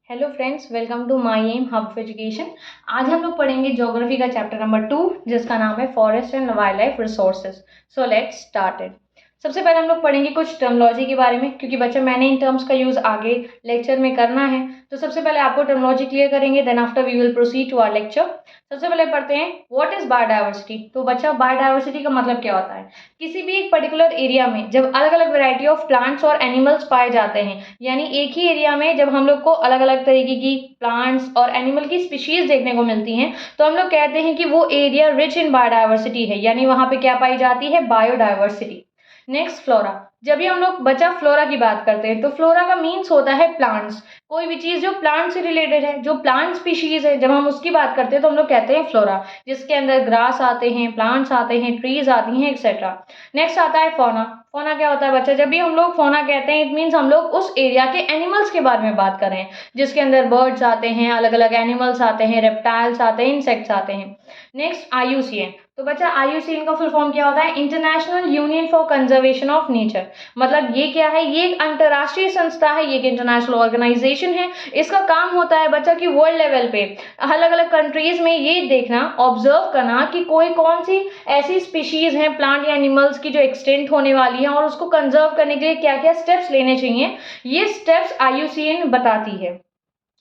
Hello friends, welcome to my M hub of education. आज हम लोग पढ़ेंगे ज्योग्राफी का चैप्टर नंबर 2 जिसका नाम है forest and wild life resources. So let's start it. सबसे पहले हम लोग पढ़ेंगे कुछ टर्मिनोलॉजी के बारे में, क्योंकि बच्चा मैंने इन टर्म्स का यूज आगे लेक्चर में करना है। तो सबसे पहले आपको टर्मिनोलॉजी क्लियर करेंगे, then after we will proceed to our lecture. सबसे पहले पढ़ते हैं व्हाट इज बायोडाइवर्सिटी। तो बच्चा बायोडाइवर्सिटी का मतलब क्या होता है? किसी भी एक पर्टिकुलर एरिया में जब अलग अलग वैरायटी ऑफ प्लांट्स और एनिमल्स पाए जाते हैं, यानी एक ही एरिया में जब हम लोग को अलग अलग तरीके की प्लांट्स और एनिमल की स्पीशीज देखने को मिलती हैं, तो हम लोग कहते हैं कि वो एरिया रिच इन बायोडाइवर्सिटी है, यानी वहां पे क्या पाई जाती है? बायोडाइवर्सिटी। Next flora. जब भी हम लोग बच्चा फ्लोरा की बात करते हैं तो फ्लोरा का मीन्स होता है प्लांट्स। कोई भी चीज जो प्लांट से रिलेटेड है, जो प्लांट स्पीशीज है, जब हम उसकी बात करते हैं तो हम लोग कहते हैं फ्लोरा, जिसके अंदर ग्रास आते हैं, प्लांट्स आते हैं, ट्रीज आती हैं, एक्सेट्रा। नेक्स्ट आता है फौना। फौना क्या होता है बच्चा? जब भी हम लोग फौना कहते हैं इट मीन्स हम लोग उस एरिया के एनिमल्स के बारे में बात कर रहे हैं, जिसके अंदर बर्ड्स आते हैं, अलग अलग एनिमल्स आते हैं, रेप्टाइल्स आते हैं, इंसेक्ट्स आते हैं। Next IUCN। तो बच्चा IUCN का फुल फॉर्म क्या होता है? International union for conservation of nature. मतलब ये क्या है? ये एक अंतर्राष्ट्रीय संस्था है, ये एक इंटरनेशनल ऑर्गेनाइजेशन है। इसका काम होता है बच्चा कि वर्ल्ड लेवल पे अलग अलग कंट्रीज में ये देखना, ऑब्जर्व करना कि कोई कौन सी ऐसी स्पीशीज हैं प्लांट या एनिमल्स की जो एक्सटेंट होने वाली है, और उसको कंजर्व करने के लिए क्या क्या स्टेप्स लेने चाहिए, ये स्टेप्स IUCN बताती है।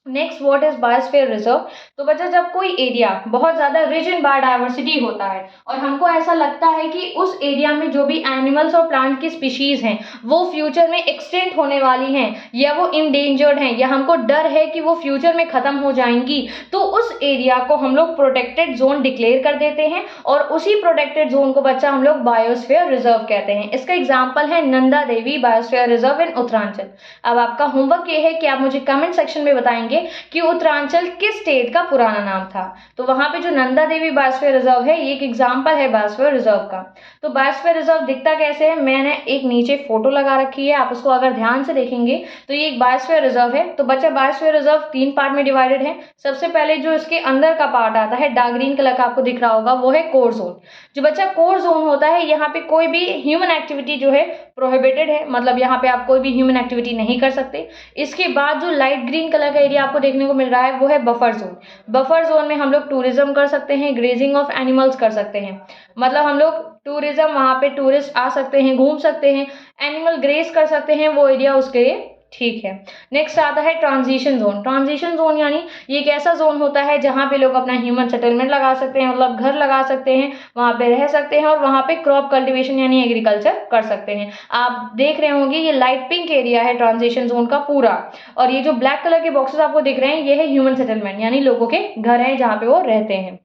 Next what is biosphere reserve. तो बच्चा जब कोई एरिया बहुत ज्यादा रिच इन बायोडाइवर्सिटी होता है और हमको ऐसा लगता है कि उस एरिया में जो भी एनिमल्स और प्लांट की स्पीशीज हैं वो फ्यूचर में एक्सटेंट होने वाली हैं, या वो इंडेंजर्ड हैं, या हमको डर है कि वो फ्यूचर में खत्म हो जाएंगी, तो उस एरिया को हम लोग प्रोटेक्टेड जोन डिक्लेयर कर देते हैं, और उसी प्रोटेक्टेड जोन को बच्चा हम लोग बायोस्फीयर रिजर्व कहते हैं। इसका एग्जाम्पल है Nanda Devi biosphere reserve in Uttaranchal. अब आपका होमवर्क ये है कि आप मुझे कमेंट सेक्शन में बताएंगे कि उत्तरांचल किस स्टेट का पुराना नाम था। तो वहां पे जो नंदा देवी बायोस्फीयर रिजर्व है, ये एक एग्जांपल है बायोस्फीयर रिजर्व का। तो बायोस्फीयर रिजर्व दिखता कैसे है? मैंने एक नीचे फोटो लगा रखी है, आप उसको अगर ध्यान से देखेंगे तो ये एक बायोस्फीयर रिजर्व है। तो बच्चा बायोस्फीयर रिजर्व 3 पार्ट में डिवाइडेड है। सबसे पहले जो इसके अंदर का पार्ट आता है, डार्क ग्रीन कलर का आपको दिख रहा होगा, वो है कोर जोन। जो बच्चा कोर जोन होता है, यहाँ पे कोई भी ह्यूमन एक्टिविटी जो है प्रोहिबिटेड है, मतलब यहाँ पे आप कोई भी ह्यूमन एक्टिविटी नहीं कर सकते। इसके बाद जो लाइट ग्रीन कलर का एरिया आपको देखने को मिल रहा है वो है बफर जोन। बफर जोन में हम लोग टूरिज्म कर सकते हैं, ग्रेजिंग ऑफ एनिमल्स कर सकते हैं, मतलब हम लोग टूरिज्म, वहां पे टूरिस्ट आ सकते हैं, घूम सकते हैं, एनिमल ग्रेज कर सकते हैं, वो एरिया उसके लिए ठीक है। नेक्स्ट आता है ट्रांजिशन जोन। ट्रांजिशन जोन यानी ये एक ऐसा जोन होता है जहां पे लोग अपना ह्यूमन सेटलमेंट लगा सकते हैं, मतलब घर लगा सकते हैं, वहां पे रह सकते हैं, और वहां पे क्रॉप कल्टीवेशन यानी एग्रीकल्चर कर सकते हैं। आप देख रहे होंगे ये लाइट पिंक एरिया है ट्रांजिशन जोन का पूरा, और ये जो ब्लैक कलर के बॉक्सेस आपको दिख रहे हैं ये है ह्यूमन सेटलमेंट, यानी लोगों के घर हैं जहाँ पे वो रहते हैं।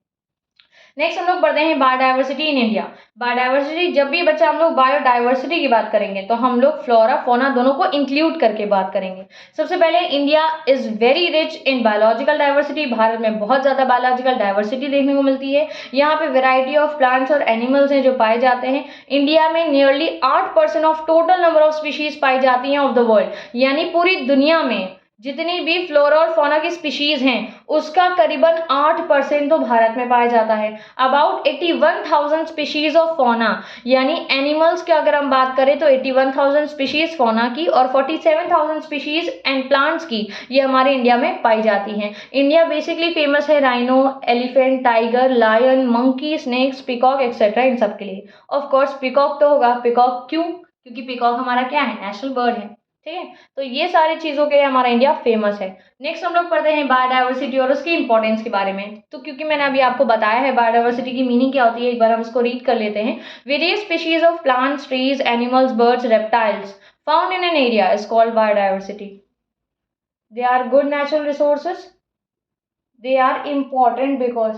नेक्स्ट हम लोग पढ़ते हैं बायोडाइवर्सिटी इन इंडिया। बायोडाइवर्सिटी, जब भी बच्चा हम लोग बायोडाइवर्सिटी की बात करेंगे तो हम लोग फ्लोरा फौना दोनों को इंक्लूड करके बात करेंगे। सबसे पहले India is very rich in biological diversity. Bharat में बहुत ज्यादा बायोलॉजिकल डाइवर्सिटी देखने को मिलती है। यहाँ पे वेराइटी ऑफ प्लांट्स और एनिमल्स हैं जो पाए जाते हैं। इंडिया में nearly 8% of total number of species पाई जाती हैं ऑफ द वर्ल्ड, यानी पूरी दुनिया में जितनी भी फ्लोरा और फौना की स्पीशीज हैं उसका करीबन 8% तो भारत में पाया जाता है। अबाउट 81,000 स्पीशीज ऑफ फौना, यानी एनिमल्स की अगर हम बात करें तो 81,000 स्पीशीज फौना की और 47,000 स्पीशीज एंड प्लांट्स की ये हमारे इंडिया में पाई जाती हैं। इंडिया बेसिकली फेमस है rhino, elephant, tiger, lion, monkey, snakes, peacock etcetera, इन सब के लिए। ऑफ कोर्स पिकॉक तो होगा। पिकॉक क्यों? क्योंकि पिकॉक हमारा क्या है? नेशनल बर्ड है। ठीक है, तो ये सारी चीजों के लिए हमारा इंडिया फेमस है। नेक्स्ट हम लोग पढ़ते हैं बायोडाइवर्सिटी और उसकी इंपॉर्टेंस के बारे में। तो क्योंकि मैंने अभी आपको बताया है बायोडाइवर्सिटी की मीनिंग क्या होती है, एक बार हम इसको रीड कर लेते हैं। Various species of plants, trees, animals, birds, reptiles found in an area is called biodiversity. They are good natural resources, they are important because,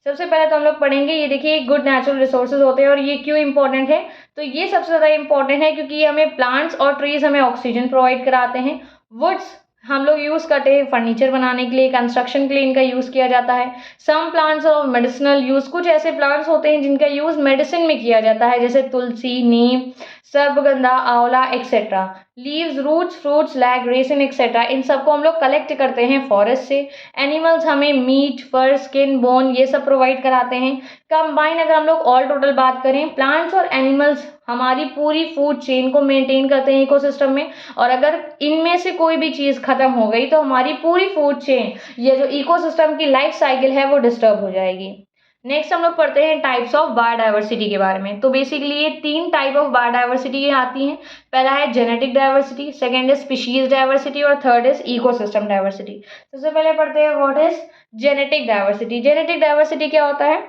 सबसे पहले तो हम लोग पढ़ेंगे, ये देखिए गुड नेचुरल रिसोर्सेज होते हैं, और ये क्यों इंपॉर्टेंट है? तो ये सबसे ज्यादा इंपॉर्टेंट है क्योंकि ये हमें प्लांट्स और ट्रीज हमें ऑक्सीजन प्रोवाइड कराते हैं। वुड्स हम लोग यूज करते हैं फर्नीचर बनाने के लिए, कंस्ट्रक्शन के लिए इनका यूज किया जाता है। Some plants of medicinal use, कुछ ऐसे प्लांट्स होते हैं जिनका यूज मेडिसिन में किया जाता है, जैसे तुलसी, neem, sarpagandha, amla etcetera. Leaves, roots, fruits, lac, resin etcetera, इन सबको हम लोग कलेक्ट करते हैं फॉरेस्ट से। एनिमल्स हमें मीट, फर, स्किन, बोन ये सब प्रोवाइड कराते हैं। कंबाइन अगर हम लोग ऑल टोटल बात करें, प्लांट्स और एनिमल्स हमारी पूरी फूड चेन को मेंटेन करते हैं इकोसिस्टम में, और अगर इनमें से कोई भी चीज़ खत्म हो गई तो हमारी पूरी फूड चेन, ये जो इकोसिस्टम की लाइफ साइकिल है वो डिस्टर्ब हो जाएगी। नेक्स्ट हम लोग पढ़ते हैं टाइप्स ऑफ बायोडाइवर्सिटी के बारे में। तो बेसिकली ये 3 टाइप ऑफ बायोडाइवर्सिटी आती हैं। पहला है genetic diversity, second is species diversity और थर्ड इज इकोसिस्टम डाइवर्सिटी। सबसे पहले पढ़ते हैं what is genetic diversity. Genetic diversity क्या होता है?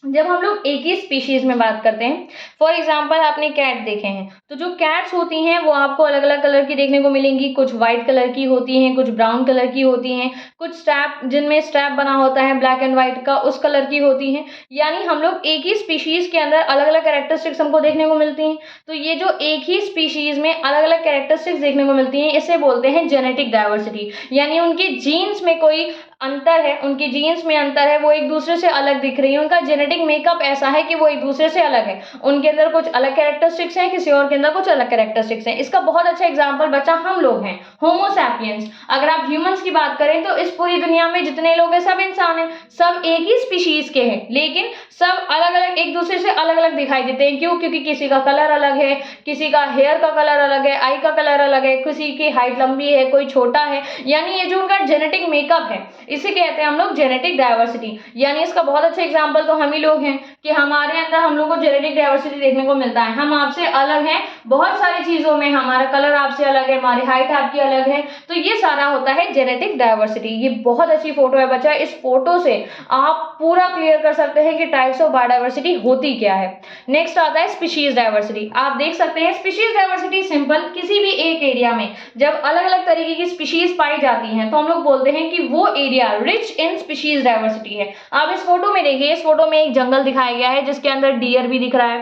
जब हम लोग एक ही स्पीशीज में बात करते हैं, फॉर एग्जाम्पल आपने कैट देखे हैं, तो जो कैट्स होती हैं वो आपको अलग अलग कलर की देखने को मिलेंगी। कुछ व्हाइट कलर की होती हैं, कुछ ब्राउन कलर की होती हैं, कुछ स्ट्रैप जिनमें स्ट्रैप बना होता है ब्लैक एंड व्हाइट का, उस कलर की होती हैं। यानी हम लोग एक ही स्पीशीज के अंदर अलग अलग कैरेक्टरिस्टिक्स हमको देखने को मिलती हैं। तो ये जो एक ही स्पीशीज में अलग अलग कैरेक्टरिस्टिक्स देखने को मिलती हैं, इसे बोलते हैं जेनेटिक डाइवर्सिटी। यानी उनकी जीन्स में कोई अंतर है, उनकी जीन्स में अंतर है, वो एक दूसरे से अलग दिख रही है, उनका जेनेटिक मेकअप ऐसा है कि वो एक दूसरे से अलग है। उनके अंदर कुछ अलग कैरेक्टरिस्टिक्स हैं, किसी और के अंदर कुछ अलग कैरेक्टरिस्टिक्स हैं। इसका बहुत अच्छा एग्जांपल बच्चा हम लोग हैं, होमो सैपियंस। अगर आप ह्यूमंस की बात करें तो इस पूरी दुनिया में जितने लोग हैं सब इंसान हैं, सब एक ही स्पीशीज के हैं, लेकिन सब अलग अलग, एक दूसरे से अलग अलग दिखाई देते हैं। क्यों? क्योंकि किसी का कलर अलग है, किसी का हेयर का कलर अलग है, आई का कलर अलग है, किसी की हाइट लंबी है, कोई छोटा है। यानी ये जो उनका जेनेटिक मेकअप है, इसे कहते हैं हम लोग जेनेटिक डाइवर्सिटी। यानी इसका बहुत अच्छा एग्जांपल तो हम ही लोग हैं कि हमारे अंदर हम लोग को जेनेटिक डाइवर्सिटी देखने को मिलता है। हम आपसे अलग हैं बहुत सारी चीजों में, हमारा कलर आपसे अलग है, हमारी हाइट आपकी अलग है, तो ये सारा होता है जेनेटिक डाइवर्सिटी। ये बहुत अच्छी फोटो है बच्चा, इस फोटो से आप पूरा क्लियर कर सकते हैं कि टाइप्स ऑफ बायोडाइवर्सिटी होती क्या है। नेक्स्ट आता है स्पीशीज डाइवर्सिटी। आप देख सकते हैं स्पीशीज डाइवर्सिटी सिंपल, किसी भी एक एरिया में जब अलग अलग तरीके की स्पीशीज पाई जाती हैं तो हम लोग बोलते हैं कि वो area rich in species diversity है। आप इस फोटो में देखिए, इस फोटो में एक जंगल दिखाया गया है जिसके अंदर डियर भी दिख रहा है,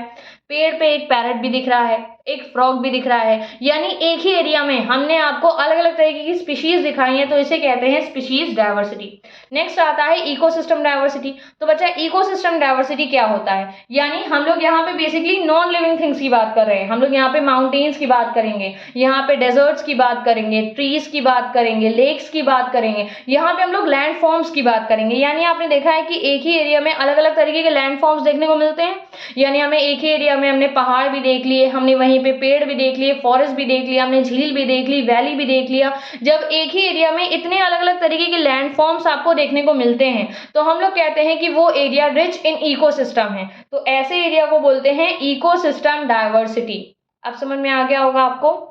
पेड़ पे एक पैरट भी दिख रहा है, एक फ्रॉग भी दिख रहा है। यानी एक ही एरिया में हमने आपको अलग अलग तरीके की स्पीशीज दिखाई है, तो इसे कहते हैं स्पीशीज डाइवर्सिटी। नेक्स्ट आता है इकोसिस्टम डाइवर्सिटी। तो बच्चा इकोसिस्टम डाइवर्सिटी क्या होता है? यानी हम लोग यहाँ पे बेसिकली नॉन लिविंग थिंग्स की बात कर रहे हैं। हम लोग यहाँ पे माउंटेन्स की बात करेंगे, यहाँ पे डेजर्ट्स की बात करेंगे, ट्रीज की बात करेंगे, लेक्स की बात करेंगे, यहाँ पे हम लोग लैंड फॉर्म्स की बात करेंगे। यानी आपने देखा है कि एक ही एरिया में अलग अलग तरीके के लैंड फॉर्म्स देखने को मिलते हैं। यानी हमें एक ही एरिया में हमने पहाड़ भी देख लिए, हमने वहीं पे पेड़ भी देख लिए, फॉरेस्ट भी देख लिया, हमने झील भी देख ली, वैली भी देख लिया। जब एक ही एरिया में इतने अलग अलग तरीके के लैंड फॉर्म्स आपको देखने को मिलते हैं तो हम लोग कहते हैं कि वो एरिया रिच इन इकोसिस्टम है। तो ऐसे एरिया को बोलते हैं इकोसिस्टम डाइवर्सिटी। अब समझ में आ गया होगा आपको।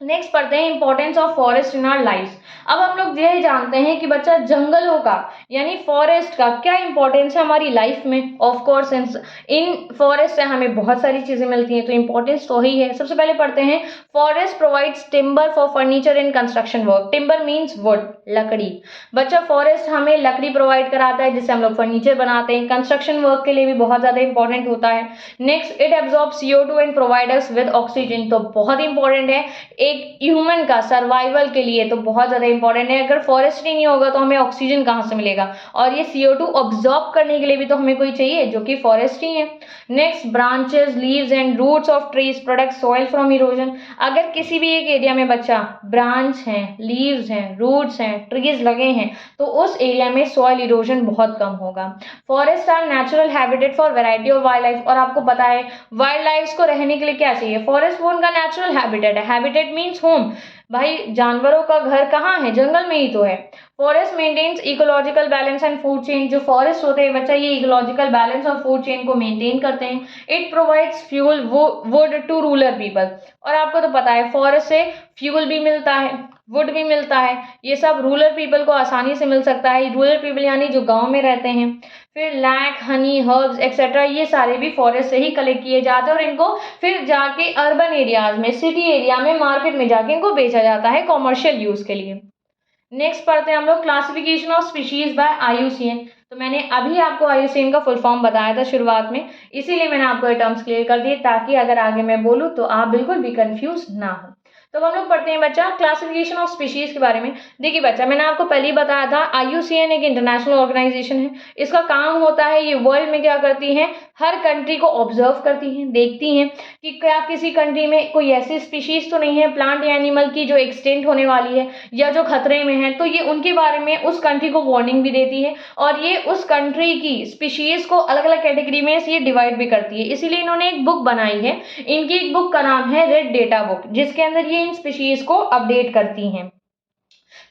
नेक्स्ट पढ़ते हैं importance of forest in our life. अब हम लोग ये जानते हैं कि बच्चा जंगलों का यानी फॉरेस्ट का क्या इंपॉर्टेंस है हमारी लाइफ में। ऑफ कोर्स इन फॉरेस्ट से हमें बहुत सारी चीजें मिलती हैं, तो इंपॉर्टेंस तो ही है। सबसे पहले पढ़ते हैं forest provides timber for furniture and construction work. Timber means would, लकड़ी। बच्चा फॉरेस्ट हमें लकड़ी प्रोवाइड कराता है जिससे हम लोग फर्नीचर बनाते हैं, कंस्ट्रक्शन वर्क के लिए भी बहुत ज्यादा इंपॉर्टेंट होता है। Next it absorb CO2 and provide us with oxygen. तो बहुत इंपॉर्टेंट है एक ह्यूमन का सर्वाइवल के लिए, तो बहुत ज्यादा इंपॉर्टेंट है। अगर फॉरेस्ट ही नहीं होगा तो हमें ऑक्सीजन कहाँ से मिलेगा, और ये CO2 ऑब्जॉर्ब करने के लिए भी तो हमें कोई चाहिए जो कि फॉरेस्ट ही है। Next branches, leaves and roots of trees protect soil from erosion. अगर किसी भी एक एरिया में बच्चा ब्रांच हैं, लीव्स हैं, रूट्स हैं, ट्रीज लगे हैं तो उस एरिया में सॉइल इरोजन बहुत कम होगा। Forest are natural habitat for variety of wildlife. और आपको पता है वाइल्ड लाइफ को रहने के लिए क्या चाहिए, फॉरेस्ट वो उनका नेचुरल हैबिटेट है। Habitat means home. भाई जानवरों का घर कहाँ है, जंगल में ही तो है। Forest maintains ecological balance and food chain. जो फॉरेस्ट होते हैं बच्चा ये इकोलॉजिकल बैलेंस और फूड चेन को मेंटेन करते हैं। It provides fuel wood to rural people. और आपको तो पता है फॉरेस्ट से फ्यूल भी मिलता है, वुड भी मिलता है, ये सब रूरल पीपल को आसानी से मिल सकता है। रूरल पीपल यानी जो गांव में रहते हैं। फिर लैक, हनी, हर्ब्स एक्सेट्रा ये सारे भी फॉरेस्ट से ही कलेक्ट किए जाते हैं और इनको फिर जाके अर्बन एरियाज में, सिटी एरिया में, मार्केट में जाके इनको बेचा जाता है कॉमर्शियल यूज के लिए। नेक्स्ट पढ़ते हैं हम लोग classification of species bye IUCN। तो मैंने अभी आपको IUCN का फुल फॉर्म बताया था शुरुआत में, इसीलिए मैंने आपको ये टर्म्स क्लियर कर दिए ताकि अगर आगे मैं बोलूँ तो आप बिल्कुल भी कंफ्यूज ना हो। तो अब हम लोग पढ़ते हैं बच्चा क्लासिफिकेशन ऑफ स्पीशीज के बारे में। देखिए बच्चा, मैंने आपको पहले ही बताया था IUCN एक इंटरनेशनल ऑर्गेनाइजेशन है। इसका काम होता है ये वर्ल्ड में क्या करती है, हर कंट्री को ऑब्जर्व करती हैं, देखती हैं कि क्या किसी कंट्री में कोई ऐसी स्पीशीज तो नहीं है प्लांट या एनिमल की जो एक्सटेंट होने वाली है या जो खतरे में है, तो ये उनके बारे में उस कंट्री को वार्निंग भी देती है और ये उस कंट्री की स्पीशीज को अलग अलग कैटेगरी में ये डिवाइड भी करती है। इसीलिए इन्होंने एक बुक बनाई है। इनकी एक बुक का नाम है रेड डेटा बुक, जिसके अंदर ये इन स्पीशीज को अपडेट करती हैं।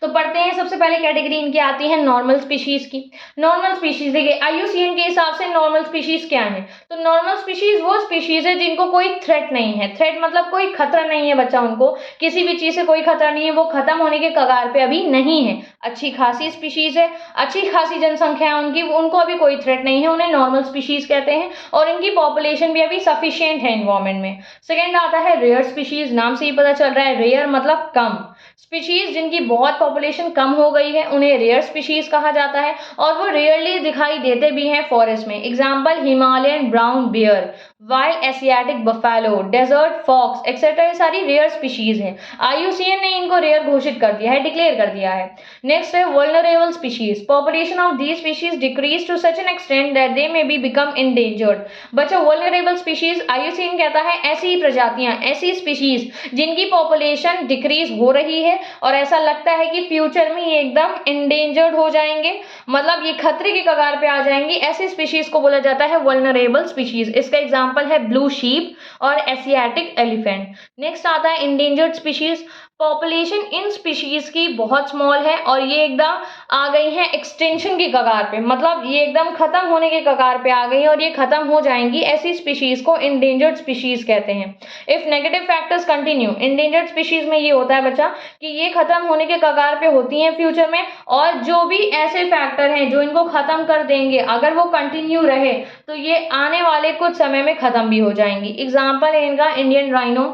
तो पढ़ते हैं, सबसे पहले कैटेगरी इनकी आती है नॉर्मल स्पीशीज की। नॉर्मल स्पीशीज देखिए IUCN के हिसाब से नॉर्मल स्पीशीज क्या है, तो नॉर्मल स्पीशीज वो स्पीशीज है जिनको कोई थ्रेट नहीं है। थ्रेट मतलब कोई खतरा नहीं है बच्चा, उनको किसी भी चीज से कोई खतरा नहीं है, वो खत्म होने के कगार पे अभी नहीं है, अच्छी खासी स्पीशीज है, अच्छी खासी जनसंख्या है उनकी, उनको अभी कोई थ्रेट नहीं है, उन्हें नॉर्मल स्पीशीज कहते हैं और इनकी पॉपुलेशन भी अभी सफिशियंट है एनवायरमेंट में। सेकेंड आता है रेयर स्पीशीज। नाम से ही पता चल रहा है, रेयर मतलब कम। स्पीशीज जिनकी बहुत पॉपुलेशन कम हो गई है उन्हें रेयर स्पीशीज कहा जाता है और वो रेयरली दिखाई देते भी हैं फॉरेस्ट में। Example Himalayan brown bear, wild Asiatic buffalo, desert fox etcetera, ये सारी रेयर स्पीशीज हैं। IUCN ने इनको रेयर घोषित कर दिया है, डिक्लेयर कर दिया है। नेक्स्ट है vulnerable species. Population of these species decrease to such an extent that they may be become endangered. बच्चा वल्नरेबल स्पीशीज IUCN कहता है ऐसी प्रजातियां, ऐसी स्पीशीज जिनकी पॉपुलेशन डिक्रीज हो रही है और ऐसा लगता है कि फ्यूचर में ये एकदम इंडेंजर्ड हो जाएंगे, मतलब ये खतरे के कगार पे आ जाएंगी, ऐसी स्पीशीज को बोला जाता है वल्नरेबल स्पीशीज। इसका एग्जांपल है ब्लू शीप और एशियाटिक एलिफेंट। नेक्स्ट आता है endangered species. Population in species की बहुत स्मॉल है और ये एकदम आ गई है एक्सटेंशन की कगार पे, मतलब ये एकदम खत्म होने के कगार पे आ गई है और ये खत्म हो जाएंगी। ऐसी स्पीशीज को इंडेंजर्ड स्पीशीज कहते हैं। If negative factors continue, endangered species में ये होता है बच्चा कि ये खत्म होने के कगार पे होती हैं फ्यूचर में, और जो भी ऐसे फैक्टर हैं जो इनको खत्म कर देंगे अगर वो कंटिन्यू रहे तो ये आने वाले कुछ समय में खत्म भी हो जाएंगी। एग्जाम्पल है इनका Indian rhino,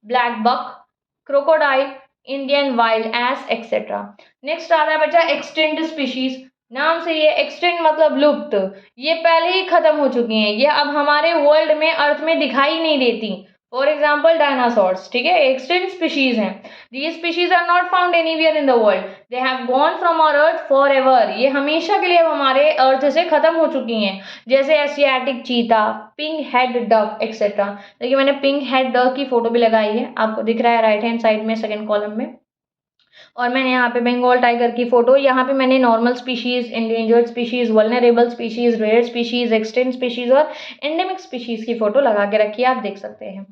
black buck, crocodile, Indian wild ass etcetera. Next आता है बच्चा एक्सटिंक्ट स्पीशीज। नाम से ये एक्सटिंक्ट मतलब लुप्त, ये पहले ही खत्म हो चुकी हैं, ये अब हमारे वर्ल्ड में अर्थ में दिखाई नहीं देती। फॉर एग्जाम्पल डायनासोर्स, ठीक है, एक्सटिंक्ट स्पीशीज हैं। These species are not found anywhere in the world, they have gone from our earth forever. ये हमेशा के लिए अब हमारे अर्थ से खत्म हो चुकी हैं, जैसे Asiatic cheetah, pink head duck etcetera. देखिए मैंने पिंक हेड डक की फोटो भी लगाई है, आपको दिख रहा है राइट हैंड साइड में सेकंड कॉलम में, और मैंने यहाँ पे बंगाल टाइगर की फोटो, यहाँ पे मैंने normal species, endangered species, vulnerable species, rare species, extinct species और एंडेमिक स्पीशीज की फोटो लगा के रखी है, आप देख सकते हैं।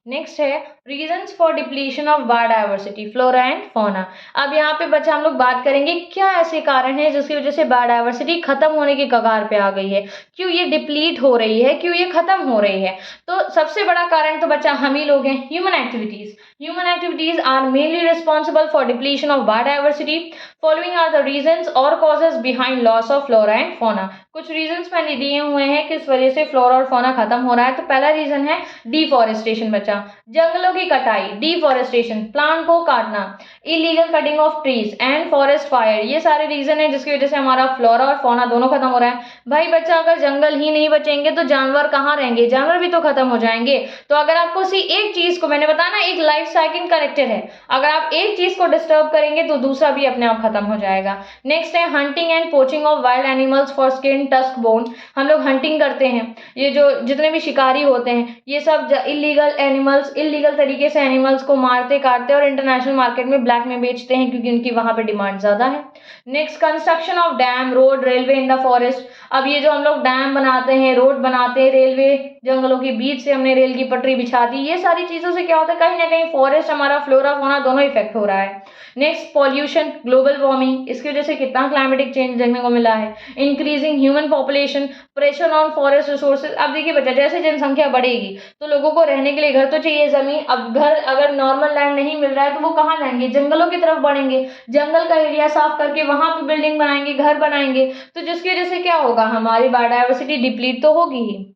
नेक्स्ट है reasons for depletion of biodiversity, flora and fauna. अब यहाँ पे बच्चा हम लोग बात करेंगे क्या ऐसे कारण हैं जिसकी वजह से बायोडाइवर्सिटी खत्म होने की कगार पे आ गई है, क्यों ये डिप्लीट हो रही है, क्यों ये खत्म हो रही है। तो सबसे बड़ा कारण तो बच्चा हम ही लोग हैं, human activities. Human activities are mainly responsible for depletion of biodiversity. Following are the reasons or causes behind loss of flora and fauna. कुछ रीजंस मैंने दिए हुए हैं किस वजह से फ्लोरा और फौना खत्म हो रहा है। तो पहला रीजन है डिफॉरेस्टेशन बच्चा, जंगलों की कटाई, डिफॉरेस्टेशन, प्लांट को काटना, illegal cutting of trees and forest fire, ये सारे रीजन है जिसकी वजह से हमारा फ्लोरा और फौना दोनों खत्म हो रहा है। भाई बच्चा अगर जंगल ही नहीं बचेंगे तो जानवर कहाँ रहेंगे, जानवर भी तो खत्म हो जाएंगे। तो अगर आपको सी एक चीज को, मैंने बताया ना एक लाइफ साइकिल करेक्टर है, अगर आप एक चीज को डिस्टर्ब करेंगे तो दूसरा भी अपने आप खत्म हो जाएगा। नेक्स्ट है hunting and poaching of wild animals for skin tusk bone. हम लोग हंटिंग करते हैं, ये जो जितने भी शिकारी होते हैं ये सब इलीगल एनिमल्स, इलीगल तरीके से एनिमल्स को मारते काटते और इंटरनेशनल मार्केट में ब्लैक में बेचते हैं क्योंकि उनकी वहां पे डिमांड ज्यादा है। Next construction of dam, road, railway in the forest. अब ये जो हम लोग डैम बनाते हैं, रोड बनाते हैं, रेलवे, जंगलों के बीच से हमने रेल की पटरी बिछा दी, ये सारी चीजों से क्या होता है कहीं ना कहीं फॉरेस्ट, हमारा फ्लोरा फौना दोनों इफेक्ट हो रहा है। नेक्स्ट पॉल्यूशन, ग्लोबल वार्मिंग, इसकी वजह से कितना क्लाइमेटिक चेंज देखने को मिला है। Increasing human population, pressure on forest resources. अब देखिए बच्चा जैसे जनसंख्या बढ़ेगी तो लोगों को रहने के लिए घर तो चाहिए, जमीन। अब घर अगर नॉर्मल लैंड नहीं मिल रहा है तो वो कहाँ जाएंगे, जंगलों की तरफ बढ़ेंगे, जंगल का एरिया साफ करके वहां पे बिल्डिंग बनाएंगे, घर बनाएंगे, तो जिसकी वजह से क्या होगा, हमारी बायोडाइवर्सिटी डिप्लीट तो होगी ही।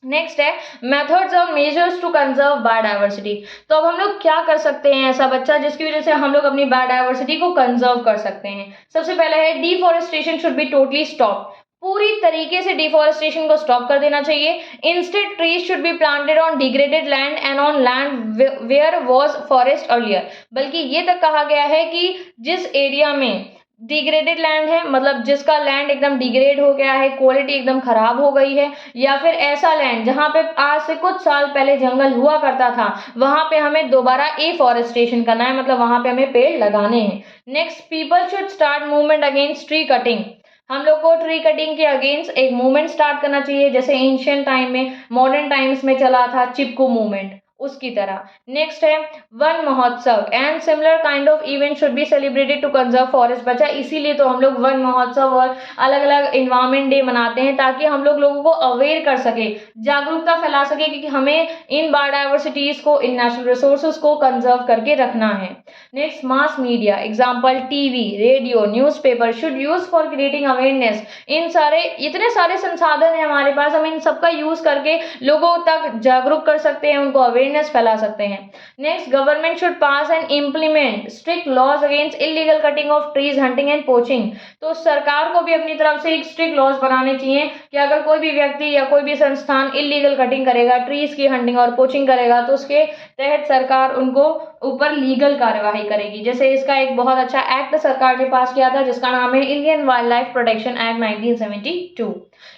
नेक्स्ट है मेथड्स और मेजर्स टू कंजर्व बायोडाइवर्सिटी। तो अब हम लोग क्या कर सकते हैं ऐसा बच्चा जिसकी वजह से हम लोग अपनी बायोडाइवर्सिटी को कंजर्व कर सकते हैं। सबसे पहले है deforestation should be totally stop. पूरी तरीके से डिफॉरेस्टेशन को स्टॉप कर देना चाहिए। Instead trees should be planted on degraded land and on land where was forest earlier. बल्कि ये तक कहा गया है कि जिस एरिया में डिग्रेडेड लैंड है, मतलब जिसका लैंड एकदम डिग्रेड हो गया है, क्वालिटी एकदम खराब हो गई है, या फिर ऐसा लैंड जहाँ पे आज से कुछ साल पहले जंगल हुआ करता था, वहां पे हमें दोबारा एफॉरेस्टेशन करना है, मतलब वहां पे हमें पेड़ लगाने हैं। Next, people should start movement against tree cutting. हम लोग को ट्री कटिंग के अगेंस्ट एक मूवमेंट स्टार्ट करना चाहिए, जैसे एंशियंट टाइम में, मॉडर्न टाइम्स में चला था चिपकू मूवमेंट, उसकी तरह। नेक्स्ट है Van Mahotsav and similar kind of event should be celebrated to conserve forest. बचा इसीलिए तो हम लोग वन महोत्सव और अलग अलग इन्वायरमेंट डे मनाते हैं, ताकि हम लोग लोगों को अवेयर कर सके, जागरूकता फैला सके कि हमें इन बायोडाइवर्सिटीज को, इन नेचुरल रिसोर्सेज को कंजर्व करके रखना है। Next, mass media example TV, radio, newspaper should use for creating awareness. इन सारे इतने सारे संसाधन है हमारे पास, हम इन सबका यूज करके लोगों तक जागरूक कर सकते हैं, उनको अवेयरनेस फैला सकते हैं। Next, government should pass and implement strict laws against illegal cutting of trees, hunting and poaching. तो सरकार को भी अपनी तरफ से एक स्ट्रिक्ट लॉज बनाने चाहिए कि अगर कोई भी व्यक्ति या कोई भी संस्थान इलीगल कटिंग करेगा, ट्रीज की हंटिंग और पोचिंग करेगा, तो उसके तहत सरकार उनको ऊपर लीगल कार्यवाही करेगी। जैसे इसका एक बहुत अच्छा एक्ट सरकार ने पास किया था, जिसका नाम है Indian wildlife protection act 1972।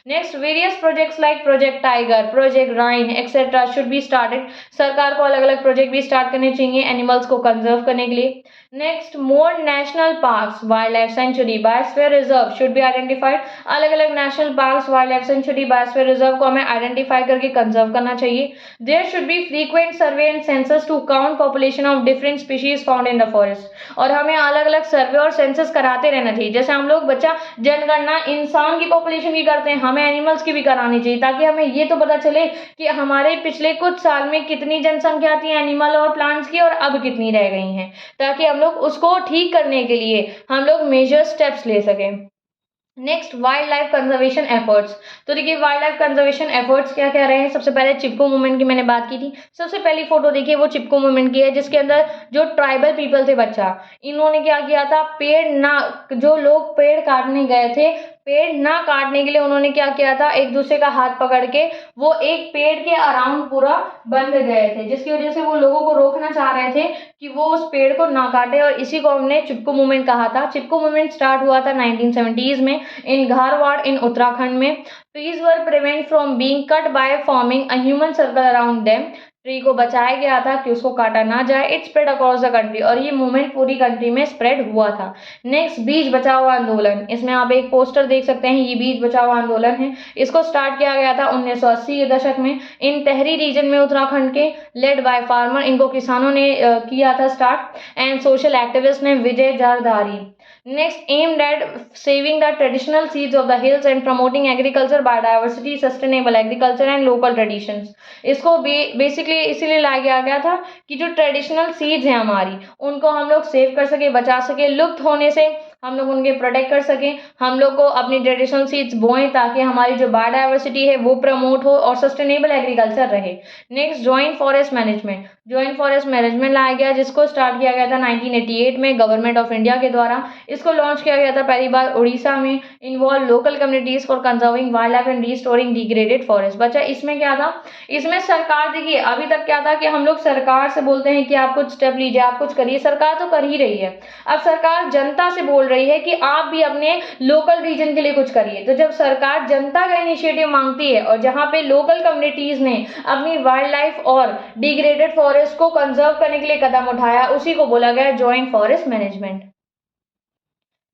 Next, various projects like project tiger, project rhino etcetera should be started. सरकार को अलग अलग प्रोजेक्ट भी स्टार्ट करने चाहिए एनिमल्स को कंजर्व करने के लिए। Next, more national parks, wildlife sanctuary, biosphere reserve should be identified. अलग अलग national parks, wildlife sanctuary, biosphere reserve को हमें आइडेंटिफाई करके कंजर्व करना चाहिए। There should be frequent survey and census to count population of different species found in the forest. और हमें अलग अलग सर्वे और सेंसस कराते रहना चाहिए। जैसे हम लोग बच्चा जनगणना इंसान की पॉपुलेशन की करते हैं, हमें एनिमल्स की भी करानी चाहिए, ताकि हमें ये तो पता चले कि हमारे पिछले कुछ साल में कितनी जनसंख्या थी एनिमल और प्लांट्स की, और अब कितनी रह गई हैं, ताकि हम लोग उसको ठीक करने के लिए हम लोग मेजर स्टेप्स ले सकें। Next, wild life conservation efforts. तो देखिए वाइल्ड लाइफ कंजर्वेशन एफर्ट्स क्या क्या रहे हैं। सबसे पहले चिपको मूवमेंट की मैंने बात की थी। सबसे पहली फोटो देखिए वो चिपको मूवमेंट की है, जिसके अंदर जो ट्राइबल पीपल थे बच्चा, इन्होंने क्या किया था, पेड़ ना, जो लोग पेड़ काटने गए थे, पेड़ ना काटने के लिए उन्होंने क्या किया था, एक दूसरे का हाथ पकड़ के वो एक पेड़ के अराउंड पूरा बंध गए थे, जिसकी वजह से वो लोगों को रोकना चाह रहे थे कि वो उस पेड़ को ना काटे, और इसी को हमने चिपको मूवमेंट कहा था। चिपको मूवमेंट स्टार्ट हुआ था 1970s में इन धारवाड़ इन उत्तराखंड में। Trees were prevent from being cut by forming a human circle around them. Tree को बचाया गया था कि उसको काटा ना जाए। It spread across the country, और ये मूवमेंट पूरी कंट्री में स्प्रेड हुआ था। नेक्स्ट, बीज बचाओ आंदोलन। इसमें आप एक पोस्टर देख सकते हैं, ये बीज बचाओ आंदोलन है। इसको स्टार्ट किया गया था 1980 के दशक में इन तहरी रीजन में उत्तराखंड के, लेड बाय फार्मर। इनको किसानों ने किया था स्टार्ट, एंड सोशल एक्टिविस्ट ने विजय Zardari. Next, aimed at saving the traditional seeds of the hills and promoting agriculture, biodiversity, sustainable agriculture and local traditions। इसको बेसिकली इसीलिए लाया गया था कि जो ट्रेडिशनल सीड्स हैं हमारी, उनको हम लोग सेव कर सके, बचा सके, लुप्त होने से हम लोग उनके प्रोटेक्ट कर सकें। हम लोग को अपनी ट्रेडिशनल सीड्स बोएं, ताकि हमारी जो बायोडाइवर्सिटी है वो प्रमोट हो और सस्टेनेबल एग्रीकल्चर रहे। Next, joint forest management. Joint forest management लाया गया, जिसको स्टार्ट किया गया था 1988 में गवर्नमेंट ऑफ इंडिया के द्वारा। इसको लॉन्च किया गया था पहली बार उड़ीसा में। Involve local communities for conserving wild life and restoring degraded forest. बच्चा इसमें क्या था, इसमें सरकार, देखिए अभी तक क्या था कि हम लोग सरकार से बोलते हैं कि आप कुछ स्टेप लीजिए, आप कुछ करिए, सरकार तो कर ही रही है। अब सरकार जनता से बोल रही है कि आप भी अपने लोकल रीजन के लिए कुछ करिए। तो जब सरकार जनता का इनिशिएटिव मांगती है, और जहां पे लोकल कम्युनिटीज ने अपनी वाइल्ड लाइफ और डिग्रेडेड फॉरेस्ट को कंजर्व करने के लिए कदम उठाया, उसी को बोला गया जॉइंट फॉरेस्ट मैनेजमेंट।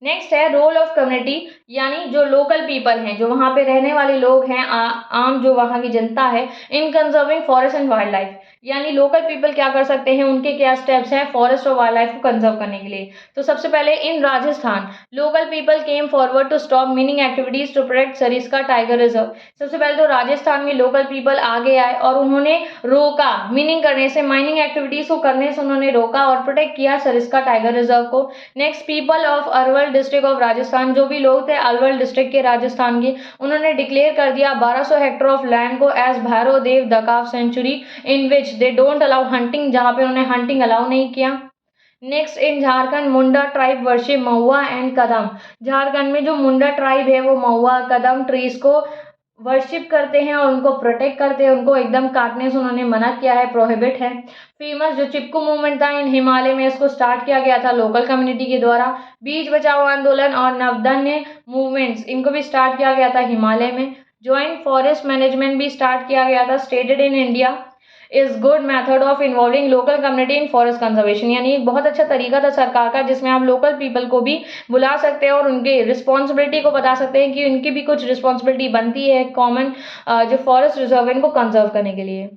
नेक्स्ट है रोल ऑफ कम्युनिटी, यानी जो लोकल पीपल हैं, जो वहाँ पे रहने वाले लोग हैं, आम जो वहाँ की जनता है, in conserving forest and wild life. यानी लोकल पीपल क्या कर सकते हैं, उनके क्या स्टेप्स हैं फॉरेस्ट और वाइल्ड लाइफ को कंजर्व करने के लिए। तो सबसे पहले in Rajasthan, local people came forward to stop mining activities to protect Sariska tiger reserve. सबसे पहले तो राजस्थान में लोकल पीपल आगे आए और उन्होंने रोका, मीनिंग करने से, माइनिंग एक्टिविटीज को करने से उन्होंने रोका और प्रोटेक्ट किया सरिस्का टाइगर रिजर्व को। Next, people of Arwal district of Rajasthan, जो भी लोग थे अरवल डिस्ट्रिक्ट के राजस्थान के, उन्होंने डिक्लेयर कर दिया 1200 हेक्टर ऑफ लैंड को एज भैरव देव दकाव sanctuary in which they don't allow hunting, जहां पे उन्होंने हंटिंग अलाउ नहीं किया। Next in Jharkhand Munda tribe worship mahua and kadam. Jharkhand में जो मुंडा ट्राइब है वो महुआ कदम ट्रीज को वर्शिप करते हैं और उनको प्रोटेक्ट करते हैं, उनको एकदम काटने से उन्होंने मना किया है, प्रोहिबिट है। फेमस जो चिपकू मूवमेंट था इन हिमालय में, इसको स्टार्ट किया गया था लोकल कम्युनिटी के द्वारा। बीच बचाओ आंदोलन और नवधन्य मूवमेंट्स, इनको भी स्टार्ट किया गया था हिमालय में। जॉइंट फॉरेस्ट मैनेजमेंट भी स्टार्ट किया गया था। Stated in India is good method of involving local community in forest conservation, यानी एक बहुत अच्छा तरीका था सरकार का जिसमें आप लोकल पीपल को भी बुला सकते हैं और उनके रिस्पॉन्सिबिलिटी को बता सकते हैं कि उनकी भी कुछ रिस्पॉन्सिबिलिटी बनती है कॉमन जो फॉरेस्ट रिजर्व इनको कंजर्व करने के लिए।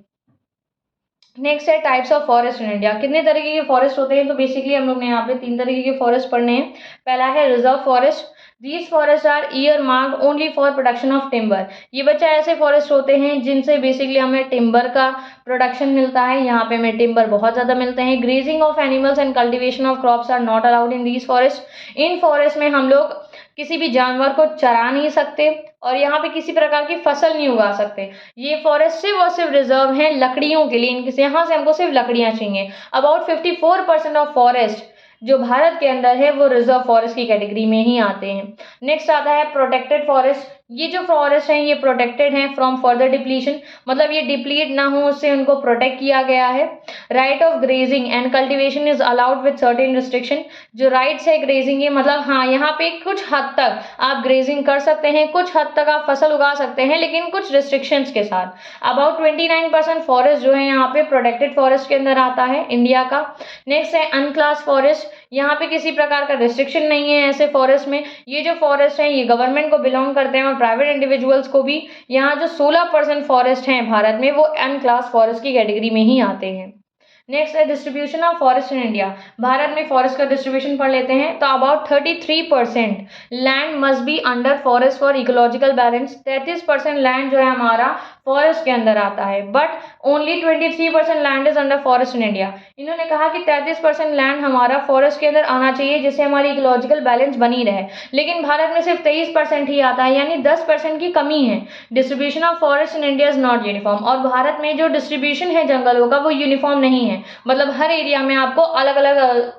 नेक्स्ट है types of forest in India. कितने तरीके के फॉरेस्ट होते हैं, तो बेसिकली हम लोग ने यहाँ पे 3 तरीके के फॉरेस्ट पढ़ने हैं। पहला है reserve forest. These forest are earmarked only for production of timber. ये बच्चा ऐसे फॉरेस्ट होते हैं जिनसे बेसिकली हमें टिम्बर का प्रोडक्शन मिलता है। यहाँ पे हमें टिम्बर बहुत ज़्यादा मिलते हैं। Grazing of animals and cultivation of crops are not allowed in these forest. इन फॉरेस्ट में हम लोग किसी भी जानवर को चरा नहीं सकते और यहाँ पे किसी प्रकार की फसल नहीं उगा सकते। ये फॉरेस्ट सिर्फ और सिर्फ रिजर्व हैं लकड़ियों के लिए, इनके यहाँ से हमको सिर्फ लकड़ियाँ चाहिए। अबाउट 54% ऑफ फॉरेस्ट जो भारत के अंदर है वो रिजर्व फॉरेस्ट की कैटेगरी में ही आते हैं। नेक्स्ट आता है प्रोटेक्टेड फॉरेस्ट। ये जो फॉरेस्ट हैं ये प्रोटेक्टेड हैं फ्रॉम फर्दर डिप्लीशन, मतलब ये डिप्लीट ना हो उससे उनको प्रोटेक्ट किया गया है। Right of grazing and cultivation is allowed with certain restriction. जो राइट्स है ग्रेजिंग के, मतलब हाँ यहाँ पे कुछ हद तक आप ग्रेजिंग कर सकते हैं, कुछ हद तक आप फसल उगा सकते हैं, लेकिन कुछ रिस्ट्रिक्शंस के साथ। अबाउट 29% फॉरेस्ट जो है यहाँ पे प्रोटेक्टेड फॉरेस्ट के अंदर आता है इंडिया का। नेक्स्ट है अनक्लास फॉरेस्ट। यहाँ पे किसी प्रकार का रिस्ट्रिक्शन नहीं है ऐसे फॉरेस्ट में। ये जो फॉरेस्ट हैं ये गवर्नमेंट को बिलोंग करते हैं और प्राइवेट इंडिविजुअल्स को भी। यहाँ जो 16% फॉरेस्ट हैं भारत में वो अनक्लास फॉरेस्ट की कैटेगरी में ही आते हैं। नेक्स्ट है distribution of forest in India. Bharat में फॉरेस्ट का डिस्ट्रीब्यूशन पढ़ लेते हैं। तो about 33% land must be under forest for ecological balance. 33% land जो है हमारा फॉरेस्ट के अंदर आता है, but only 23% land is under forest in India. इन्होंने कहा कि 33% लैंड हमारा फॉरेस्ट के अंदर आना चाहिए जिससे हमारी इकोलॉजिकल बैलेंस बनी रहे, लेकिन भारत में सिर्फ 23% ही आता है, यानी 10% की कमी है। Distribution of forest in India is not uniform. और भारत में जो डिस्ट्रीब्यूशन है जंगलों का वो यूनिफॉर्म नहीं है, मतलब हर एरिया में आपको अलग अलग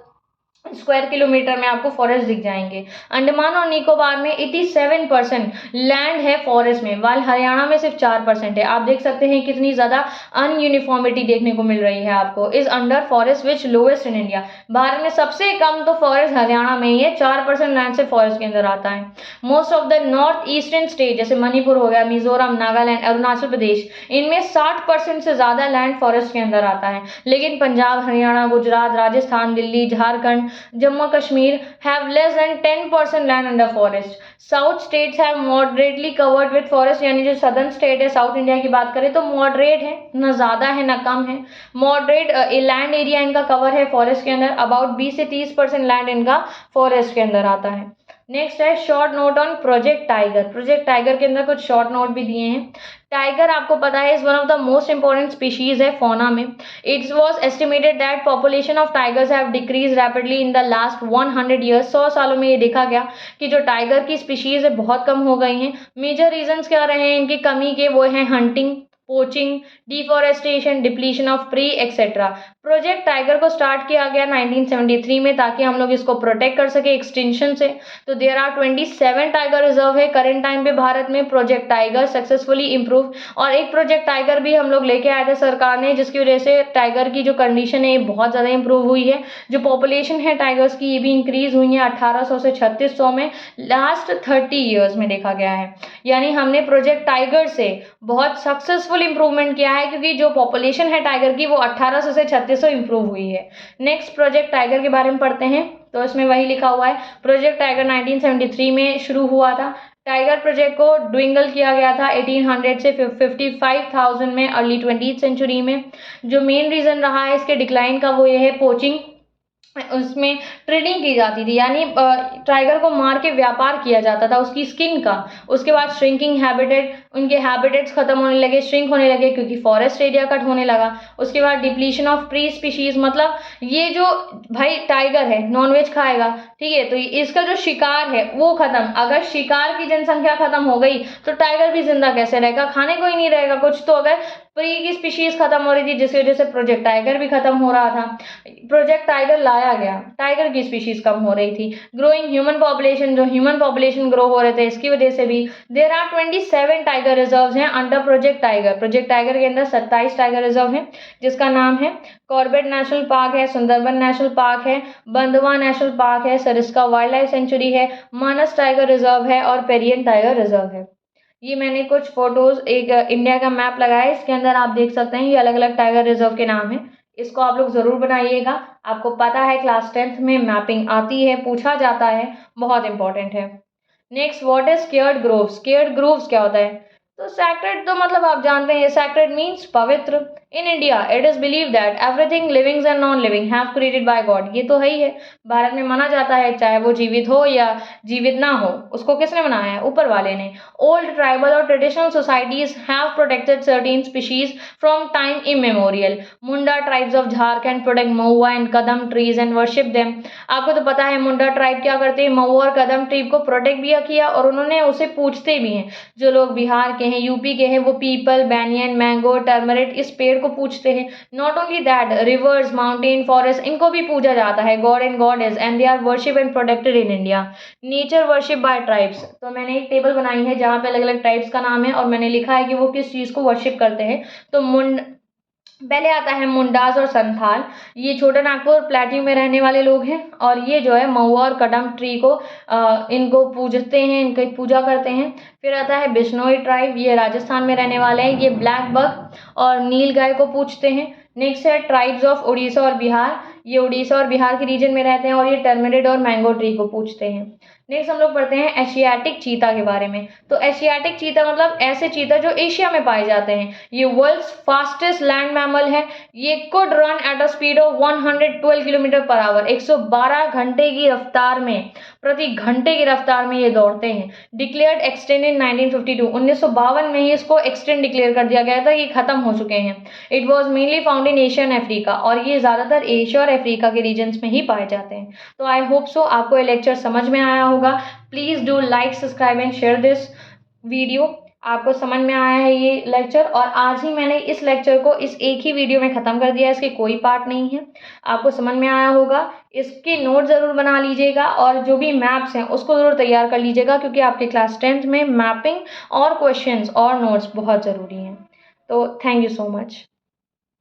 स्क्वायर किलोमीटर में आपको फॉरेस्ट दिख जाएंगे। अंडमान और निकोबार में 87% लैंड है फॉरेस्ट में, वाल हरियाणा में सिर्फ 4% है। आप देख सकते हैं कितनी ज़्यादा अनयूनिफॉर्मिटी देखने को मिल रही है आपको। Is under forest which lowest in India. Bharat में सबसे कम तो फॉरेस्ट हरियाणा में ही है, 4% लैंड से फॉरेस्ट के अंदर आता है। Most of the north eastern state जैसे मणिपुर हो गया, मिजोरम, नागालैंड, अरुणाचल प्रदेश, इनमें 60% से ज़्यादा लैंड फॉरेस्ट के अंदर आता है। लेकिन Punjab, Haryana, Gujarat, Rajasthan, Delhi, Jharkhand, Jammu Kashmir have less than 10% land under forest. South states have moderately covered with forest, यानी जो सदर्न स्टेट है साउथ इंडिया की बात करें तो मॉडरेट है, ना ज़्यादा है ना कम है। मॉडरेट लैंड एरिया इनका कवर है फॉरेस्ट के अंदर। अबाउट 20 से 30% लैंड इनका फॉरेस्ट के अंदर आता है। नेक्स्ट है short note on project tiger. Project tiger के अंदर कुछ शॉर्ट नोट भी दिए हैं। टाइगर आपको पता है is one of the most important species है फौना में। It was estimated that population of tigers have decrease rapidly in the last 100 years. 100 सालों में ये देखा गया कि जो टाइगर की स्पीशीज है बहुत कम हो गई हैं। मेजर रीजंस क्या रहे हैं इनकी कमी के, वो है hunting, poaching, deforestation, depletion of pre etcetera. Project tiger को स्टार्ट किया गया 1973 में ताकि हम लोग इसको प्रोटेक्ट कर सके एक्सटेंशन से। तो देयर आर 27 टाइगर रिजर्व है करेंट टाइम पे भारत में। प्रोजेक्ट टाइगर सक्सेसफुली इम्प्रूव, और एक प्रोजेक्ट टाइगर भी हम लोग लेके आए थे सरकार ने, जिसकी वजह से टाइगर की जो कंडीशन है ये बहुत ज़्यादा इंप्रूव हुई है। जो पॉपुलेशन है टाइगर्स की ये भी इंक्रीज हुई है 1800 से 3600 में लास्ट 30 ईयर्स में देखा गया है। यानी हमने प्रोजेक्ट टाइगर से बहुत सक्सेसफुल इंप्रूवमेंट किया है क्योंकि जो पॉपुलेशन है टाइगर की वो 1800 से 3600 इंप्रूव हुई है। नेक्स्ट प्रोजेक्ट टाइगर के बारे में पढ़ते हैं। तो इसमें वही लिखा हुआ है, प्रोजेक्ट टाइगर 1973 में शुरू हुआ था। टाइगर प्रोजेक्ट को ड्विंगल किया गया था 1800 से 55,000 में अर्ली 20th सेंचुरी में। जो मेन रीज़न रहा है इसके डिक्लाइन का वो ये है पोचिंग। उसमें ट्रेडिंग की जाती थी, यानी टाइगर को मार के व्यापार किया जाता था उसकी स्किन का। उसके बाद श्रिंकिंग हैबिटेट, उनके हैबिटेट्स खत्म होने लगे, श्रिंक होने लगे क्योंकि फॉरेस्ट एरिया कट होने लगा। उसके बाद डिप्लीशन ऑफ ट्री स्पीशीज, मतलब ये जो भाई टाइगर है नॉनवेज खाएगा, ठीक है, तो इसका जो शिकार है वो खत्म। अगर शिकार की जनसंख्या खत्म हो गई तो टाइगर भी जिंदा कैसे रहेगा, खाने को ही नहीं रहेगा कुछ। तो अगर प्री की स्पीशीज खत्म हो रही थी जिसकी वजह से प्रोजेक्ट टाइगर भी खत्म हो रहा था, प्रोजेक्ट टाइगर लाया गया, टाइगर की स्पीशीज कम हो रही थी। ग्रोइंग ह्यूमन पॉपुलेशन, जो ह्यूमन पॉपुलेशन ग्रो हो रहे थे इसकी वजह से भी। देयर आर 27 टाइगर रिजर्व हैं under project tiger. Project tiger के अंदर 27 टाइगर रिजर्व हैं जिसका नाम है कॉर्बेट नेशनल पार्क है, सुंदरबन नेशनल पार्क है, बंदवा नेशनल पार्क है, सरिस्का वाइल्ड लाइफ सेंचुरी है, मानस टाइगर रिजर्व है और पेरियन टाइगर रिजर्व है। ये मैंने कुछ फोटोज, एक इंडिया का मैप लगाया है, इसके अंदर आप देख सकते हैं ये अलग अलग टाइगर रिजर्व के नाम है। इसको आप लोग जरूर बनाइएगा। आपको पता है क्लास 10th में मैपिंग आती है, पूछा जाता है, बहुत इंपॉर्टेंट है। Next, what is scared groves? Scared groves क्या होता है? तो सैक्रेड तो मतलब आप जानते हैं, सैक्रेड मीन्स पवित्र। In India it is believe that everything living and non living have created by God. ये तो है ही है, भारत में माना जाता है चाहे वो जीवित हो या जीवित ना हो, उसको किसने बनाया है? ऊपर वाले ने। ओल्ड ट्राइबल और traditional societies have protected certain species from time immemorial. Munda tribes of Jharkhand protect Mahua and Kadam trees and worship them. आपको तो पता है मुंडा ट्राइब क्या करते हैं, महुआ और कदम ट्री को प्रोटेक्ट भी किया और उन्होंने उसे पूछते भी हैं। जो लोग बिहार के हैं, यूपी के हैं, वो पीपल, बैनियन, मैंगो, टर्मरिट, इस पेड़ को पूछते हैं। Not only that, rivers, mountain, forest, इनको भी पूजा जाता है, god and goddess, and they are worship and protected in India. Nature worship by tribes, तो मैंने एक टेबल बनाई है जहाँ पे अलग अलग ट्राइब्स का नाम है और मैंने लिखा है कि वो किस चीज़ को वर्शिप करते हैं। तो पहले आता है मुंडास और संथाल, ये छोटा नागपुर प्लेट्यू में रहने वाले लोग हैं और ये जो है महुआ और कदम ट्री को इनको पूजते हैं, इनकी पूजा करते हैं। फिर आता है बिश्नोई ट्राइब, ये राजस्थान में रहने वाले हैं, ये ब्लैक बक और नील गाय को पूजते हैं। नेक्स्ट है ट्राइब्स ऑफ उड़ीसा और बिहार, ये उड़ीसा और बिहार के रीजन में रहते हैं और ये टर्मरिड और मैंगो ट्री को पूजते हैं। नेक्स्ट हम लोग पढ़ते हैं एशियाटिक चीता के बारे में। तो एशियाटिक चीता मतलब ऐसे चीता जो एशिया में पाए जाते हैं। ये वर्ल्ड्स फास्टेस्ट लैंड मैमल है। ये could run at a speed of 112 kilometre per hour, 112 घंटे की रफ्तार में, प्रति घंटे की रफ्तार में ये दौड़ते हैं। डिक्लेयर्ड एक्सटेंड इन 1952, 1952 में ही इसको एक्सटेंड डिक्लेयर कर दिया गया था, ये खत्म हो चुके हैं। It was mainly found in Asia and Africa, और ये ज़्यादातर एशिया और अफ्रीका के रीजन्स में ही पाए जाते हैं। तो आई होप सो आपको ये लेक्चर समझ में आया होगा। Please do like, subscribe and share this video. आपको समझ में आया है ये लेक्चर, और आज ही मैंने इस लेक्चर को इस एक ही वीडियो में ख़त्म कर दिया है, इसके कोई पार्ट नहीं है। आपको समझ में आया होगा। इसके नोट ज़रूर बना लीजिएगा और जो भी मैप्स हैं उसको ज़रूर तैयार कर लीजिएगा, क्योंकि आपके क्लास 10th में मैपिंग और क्वेश्चंस और नोट्स बहुत ज़रूरी हैं। तो थैंक यू सो मच।